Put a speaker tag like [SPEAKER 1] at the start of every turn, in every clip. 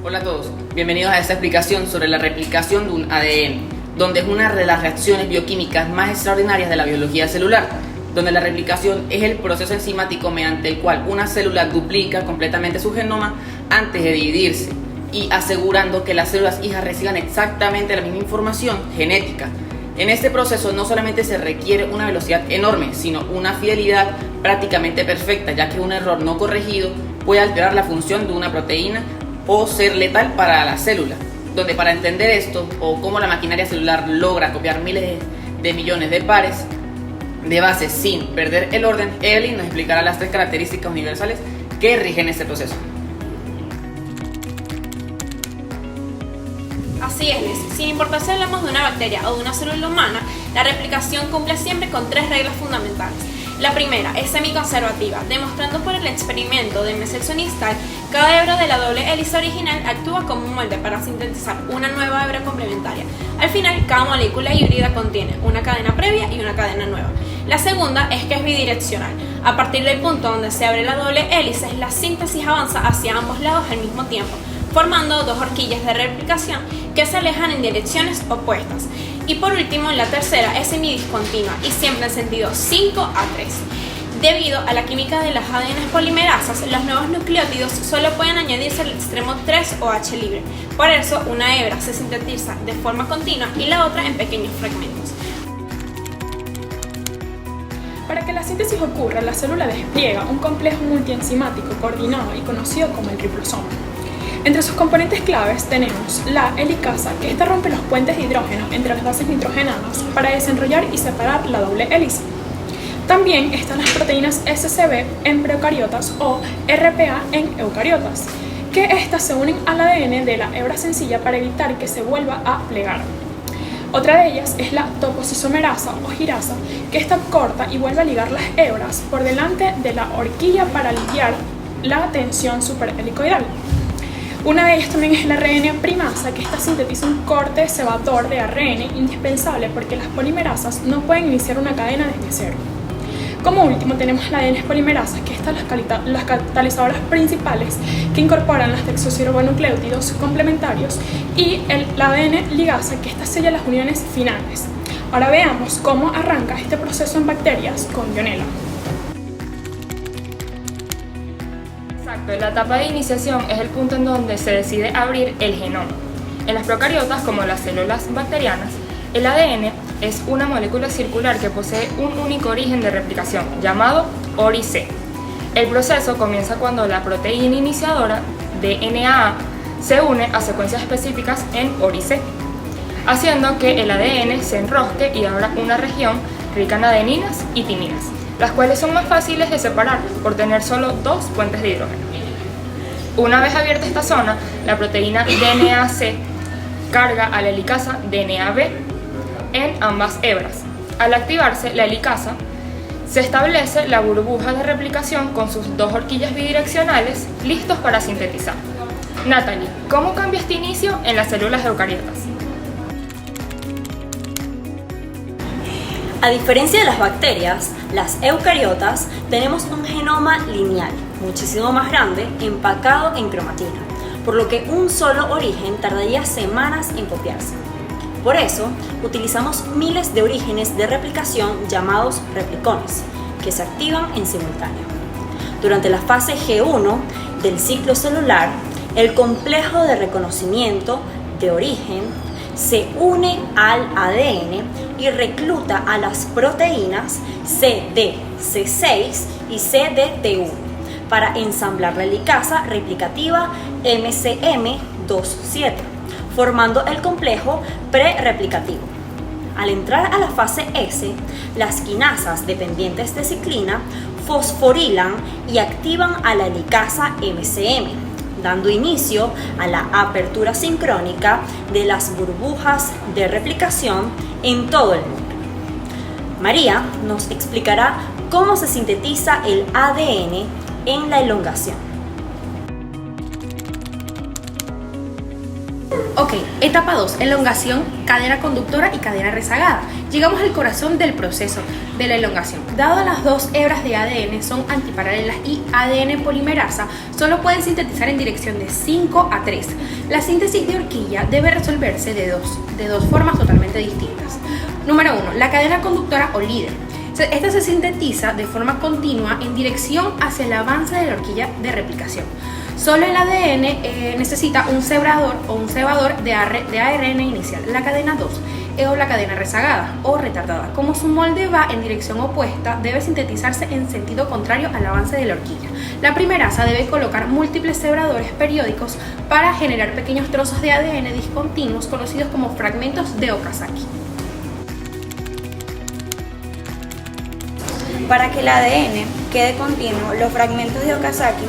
[SPEAKER 1] Hola a todos, bienvenidos a esta explicación sobre la replicación de un ADN, donde es una de las reacciones bioquímicas más extraordinarias de la biología celular, donde la replicación es el proceso enzimático mediante el cual una célula duplica completamente su genoma antes de dividirse y asegurando que las células hijas reciban exactamente la misma información genética. En este proceso no solamente se requiere una velocidad enorme, sino una fidelidad prácticamente perfecta, ya que un error no corregido puede alterar la función de una proteína o ser letal para la célula. Donde para entender esto, o cómo la maquinaria celular logra copiar miles de millones de pares de bases sin perder el orden, Evelyn nos explicará las 3 características universales que rigen este proceso.
[SPEAKER 2] Así es, Liz. Sin importar si hablamos de una bacteria o de una célula humana, la replicación cumple siempre con 3 reglas fundamentales. La primera es semiconservativa, demostrando por el experimento de Meckel-Sunistow, cada hebra de la doble hélice original actúa como un molde para sintetizar una nueva hebra complementaria. Al final, cada molécula híbrida contiene una cadena previa y una cadena nueva. La segunda es que es bidireccional. A partir del punto donde se abre la doble hélice, la síntesis avanza hacia ambos lados al mismo tiempo, formando 2 horquillas de replicación que se alejan en direcciones opuestas. Y por último, la tercera es semidiscontinua y siempre en sentido 5 a 3. Debido a la química de las ADN polimerasas, los nuevos nucleótidos solo pueden añadirse al extremo 3 o H libre. Por eso, una hebra se sintetiza de forma continua y la otra en pequeños fragmentos.
[SPEAKER 3] Para que la síntesis ocurra, la célula despliega un complejo multienzimático coordinado y conocido como el ribosomo. Entre sus componentes claves tenemos la helicasa, que esta rompe los puentes de hidrógeno entre las bases nitrogenadas para desenrollar y separar la doble hélice. También están las proteínas SCB en procariotas o RPA en eucariotas, que estas se unen al ADN de la hebra sencilla para evitar que se vuelva a plegar. Otra de ellas es la toposisomerasa o girasa, que esta corta y vuelve a ligar las hebras por delante de la horquilla para aliviar la tensión superhelicoidal. Una de ellas también es la ARN primasa, que esta sintetiza un corte cebador de ARN indispensable porque las polimerasas no pueden iniciar una cadena desde cero. Como último tenemos las ADN polimerasas, que estas las catalizadoras principales que incorporan los desoxirribonucleótidos complementarios, y la ADN ligasa, que esta sella las uniones finales. Ahora veamos cómo arranca este proceso en bacterias con Ionela.
[SPEAKER 4] Exacto, la etapa de iniciación es el punto en donde se decide abrir el genoma. En las procariotas, como las células bacterianas, el ADN es una molécula circular que posee un único origen de replicación, llamado ORIC. El proceso comienza cuando la proteína iniciadora, DNA, se une a secuencias específicas en ORIC, haciendo que el ADN se enrosque y abra una región rica en adeninas y timinas, las cuales son más fáciles de separar por tener solo 2 puentes de hidrógeno. Una vez abierta esta zona, la proteína DNAC carga a la helicasa DNAB en ambas hebras. Al activarse la helicasa, se establece la burbuja de replicación con sus 2 horquillas bidireccionales listos para sintetizar. Natalie, ¿cómo cambia este inicio en las células eucariotas?
[SPEAKER 5] A diferencia de las bacterias, las eucariotas tenemos un genoma lineal, muchísimo más grande, empacado en cromatina, por lo que un solo origen tardaría semanas en copiarse. Por eso, utilizamos miles de orígenes de replicación llamados replicones, que se activan en simultáneo. Durante la fase G1 del ciclo celular, el complejo de reconocimiento de origen se une al ADN y recluta a las proteínas CDC6 y CDT1 para ensamblar la helicasa replicativa MCM27, formando el complejo prereplicativo. Al entrar a la fase S, las quinasas dependientes de ciclina fosforilan y activan a la helicasa MCM, dando inicio a la apertura sincrónica de las burbujas de replicación en todo el mundo. María nos explicará cómo se sintetiza el ADN en la elongación.
[SPEAKER 6] Ok, etapa 2, elongación, cadena conductora y cadena rezagada. Llegamos al corazón del proceso de la elongación. Dado las dos hebras de ADN son antiparalelas y ADN polimerasa solo pueden sintetizar en dirección de 5 a 3. La síntesis de horquilla debe resolverse de dos formas totalmente distintas. Número 1, la cadena conductora o líder. Esta se sintetiza de forma continua en dirección hacia el avance de la horquilla de replicación. Solo el ADN necesita un cebador o un cebador de ARN inicial. La cadena 2 o la cadena rezagada o retardada. Como su molde va en dirección opuesta, debe sintetizarse en sentido contrario al avance de la horquilla. La primerasa debe colocar múltiples cebadores periódicos para generar pequeños trozos de ADN discontinuos conocidos como fragmentos de Okazaki.
[SPEAKER 7] Para que el ADN quede continuo, los fragmentos de Okazaki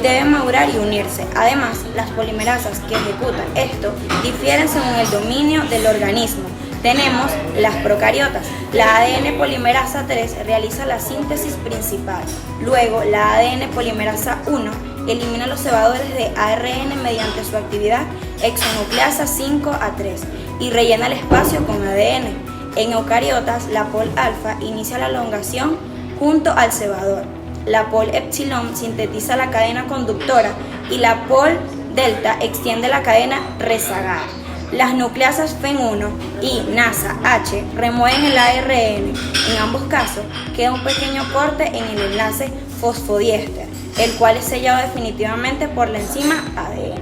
[SPEAKER 7] deben madurar y unirse. Además, las polimerasas que ejecutan esto difieren según el dominio del organismo. Tenemos las procariotas. La ADN polimerasa 3 realiza la síntesis principal. Luego, la ADN polimerasa 1 elimina los cebadores de ARN mediante su actividad exonucleasa 5 a 3 y rellena el espacio con ADN. En eucariotas, la pol alfa inicia la elongación junto al cebador. La pol epsilon sintetiza la cadena conductora y la pol delta extiende la cadena rezagada. Las nucleasas FEN1 y NASA-H remueven el ARN. En ambos casos queda un pequeño corte en el enlace fosfodiéster, el cual es sellado definitivamente por la enzima ADN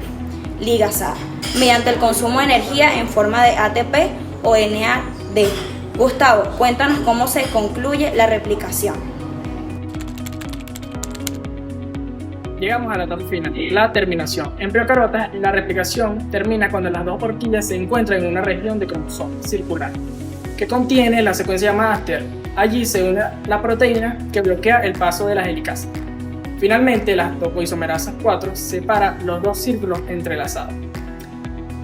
[SPEAKER 7] ligazada, mediante el consumo de energía en forma de ATP o NAD. Gustavo, cuéntanos cómo se concluye la replicación.
[SPEAKER 8] Llegamos a la etapa final, la terminación. En procariotas, la replicación termina cuando las dos horquillas se encuentran en una región de cromosoma circular que contiene la secuencia máster. Allí se une la proteína que bloquea el paso de las helicasas. Finalmente, la topoisomerasa 4 separa los dos círculos entrelazados.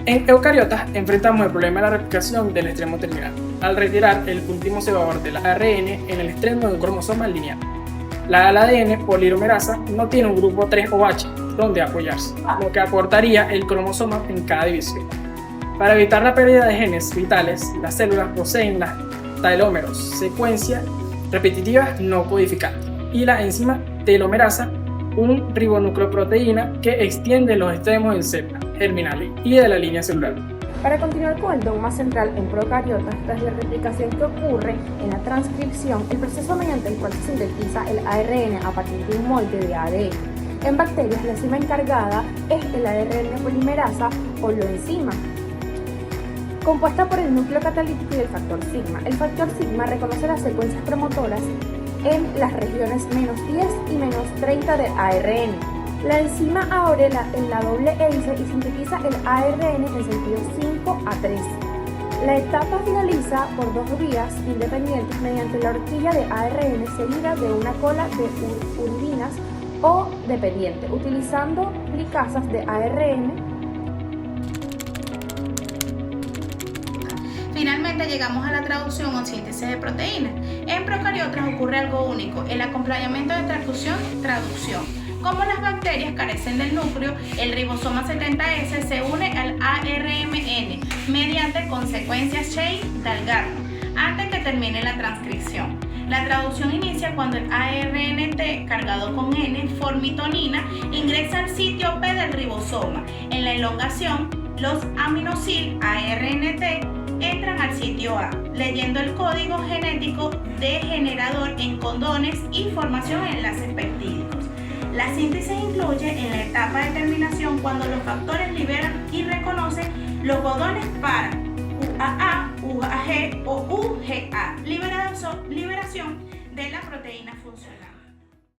[SPEAKER 8] En eucariotas enfrentamos el problema de la replicación del extremo terminal, al retirar el último cebador del ARN en el extremo de un cromosoma lineal. La ADN polimerasa no tiene un grupo 3 OH donde apoyarse, lo que acortaría el cromosoma en cada división. Para evitar la pérdida de genes vitales, las células poseen las telómeros, secuencia repetitivas no codificantes, y la enzima telomerasa, un ribonucleoproteína que extiende los extremos del célula germinal y de la línea celular.
[SPEAKER 9] Para continuar con el dogma central en procariotas, tras la replicación que ocurre en la transcripción, el proceso mediante el cual se sintetiza el ARN a partir de un molde de ADN. En bacterias, la enzima encargada es el ARN polimerasa o loenzima, compuesta por el núcleo catalítico y el factor sigma. El factor sigma reconoce las secuencias promotoras en las regiones -10 y -30 de ARN. La enzima abre en la doble hélice y sintetiza el ARN en sentido 5 a 3. La etapa finaliza por dos vías independientes mediante la horquilla de ARN seguida de una cola de urinas o dependiente, utilizando plicasas de ARN.
[SPEAKER 10] Finalmente llegamos a la traducción o síntesis de proteínas. En procariotas ocurre algo único, el acompañamiento de transducción-traducción. Como las bacterias carecen del núcleo, el ribosoma 70S se une al ARMN mediante consecuencias Shane-Dalgarno antes que termine la transcripción. La traducción inicia cuando el ARNT cargado con N-formitonina ingresa al sitio P del ribosoma. En la elongación, los aminosil ARNT entran al sitio A, leyendo el código genético de generador en codones y formación de enlaces peptídicos. La síntesis incluye en la etapa de terminación cuando los factores liberan y reconocen los codones para UAA, UAG o UGA, liberación de la proteína funcional.